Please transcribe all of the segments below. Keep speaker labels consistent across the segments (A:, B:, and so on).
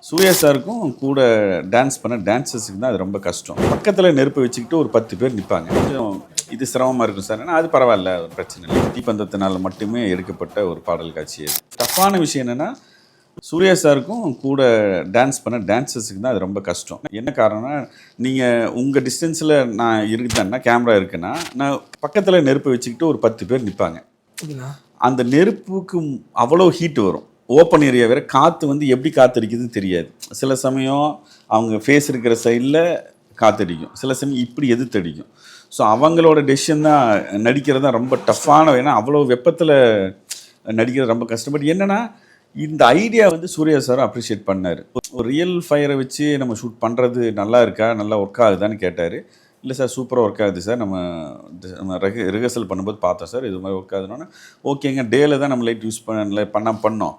A: சூர்யா சாருக்கும் கூட டான்ஸ் பண்ண டான்ஸர்ஸுக்கு தான் அது ரொம்ப கஷ்டம். பக்கத்தில் நெருப்பு வச்சுக்கிட்டு ஒரு 10 பேர் நிற்பாங்க. கொஞ்சம் இது சிரமமாக இருக்கும் சார். ஆனால் அது பரவாயில்ல, ஒரு பிரச்சனை இல்லை. தீப்பந்தத்தினால் மட்டுமே எடுக்கப்பட்ட ஒரு பாடல் காட்சி அது. டஃப்பான விஷயம் என்னென்னா, சூர்யா சாருக்கும் கூட டான்ஸ் பண்ண டான்ஸர்ஸுக்கு தான் அது ரொம்ப கஷ்டம். என்ன காரணம்னா, நீங்கள் உங்கள் டிஸ்டன்ஸில் நான் இருக்குதுன்னா, கேமரா இருக்குன்னா, நான் பக்கத்தில் நெருப்பு வச்சுக்கிட்டு ஒரு 10 பேர் நிற்பாங்க. அந்த நெருப்புக்கு அவ்வளோ ஹீட் வரும். ஓப்பன் ஏரியா வேறு, காற்று வந்து எப்படி காற்றடிக்குதுன்னு தெரியாது. சில சமயம் அவங்க ஃபேஸ் இருக்கிற சைடில் காற்றடிக்கும், சில சமயம் இப்படி எதிர்த்தடிக்கும். ஸோ அவங்களோட டெசிஷன் தான் நடிக்கிறது தான் ரொம்ப டஃப்பான. ஏன்னா அவ்வளோ வெப்பத்தில் நடிக்கிறது ரொம்ப கஷ்டம். பட் என்னென்னா, இந்த ஐடியா வந்து சூர்யா சார் அப்ரிஷியேட் பண்ணார். ஒரு ரியல் ஃபயரை வச்சு நம்ம ஷூட் பண்ணுறது நல்லா இருக்கா, நல்லா ஒர்க் ஆகுதான்னு கேட்டார். இல்லை சார், சூப்பராக ஒர்க் ஆகுது சார், நம்ம ரிஹர்சல் பண்ணும்போது பார்த்தோம் சார், இது மாதிரி ஒர்க் ஆகுதுன்னா ஓகேங்க, டேல தான் நம்ம லைட் யூஸ் பண்ணோம்.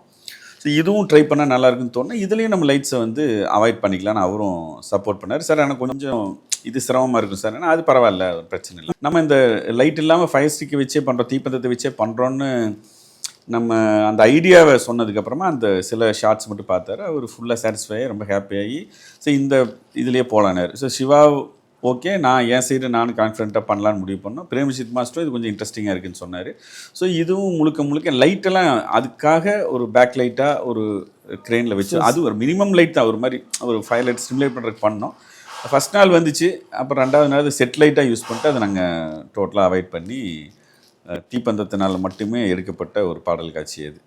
A: ஸோ இதுவும் ட்ரை பண்ணால் நல்லா இருக்குன்னு தோணும். இதுலேயும் நம்ம லைட்ஸை வந்து அவாய்ட் பண்ணிக்கலான்னு அவரும் சப்போர்ட் பண்ணார். சார் எனக்கு கொஞ்சம் இது சிரமமாக இருக்கும் சார். ஆனால் அது பரவாயில்ல, பிரச்சனை இல்லை. நம்ம இந்த லைட் இல்லாமல் ஃபயர் ஸ்டிக்கை வச்சே பண்ணுறோம், தீப்பந்தத்தை வச்சே பண்ணுறோன்னு நம்ம அந்த ஐடியாவை சொன்னதுக்கப்புறமா அந்த சில ஷார்ட்ஸ் மட்டும் பார்த்தாரு. அவர் ஃபுல்லாக சாட்டிஸ்ஃபை ரொம்ப ஹாப்பியாகி ஸோ இந்த இதுலேயே போகலானார். ஸோ சிவா ஓகே, நான் என் சைடு நானும் கான்ஃபிடென்ட்டாக பண்ணலான்னு முடிவு பண்ணோம். பிரேம்ஜித் மாஸ்டரும் இது கொஞ்சம் இன்ட்ரெஸ்டிங்காக இருக்குதுன்னு சொன்னார். ஸோ இதுவும் முழுக்க லைட்டெல்லாம் அதுக்காக ஒரு பேக் லைட்டாக ஒரு க்ரெயினில் வச்சு, அது ஒரு மினிமம் லைட் தான், ஒரு மாதிரி ஒரு 5 லைட் ஸ்டிமுலேட் பண்ணுறதுக்கு பண்ணோம். ஃபஸ்ட் நாள் வந்துச்சு. அப்புறம் 2வது நாள் செட் லைட்டாக யூஸ் பண்ணிட்டு அதை நாங்கள் டோட்டலாக அவாய்ட் பண்ணி தீப்பந்தத்தினால் மட்டுமே எடுக்கப்பட்ட ஒரு பாடல் காட்சி அது.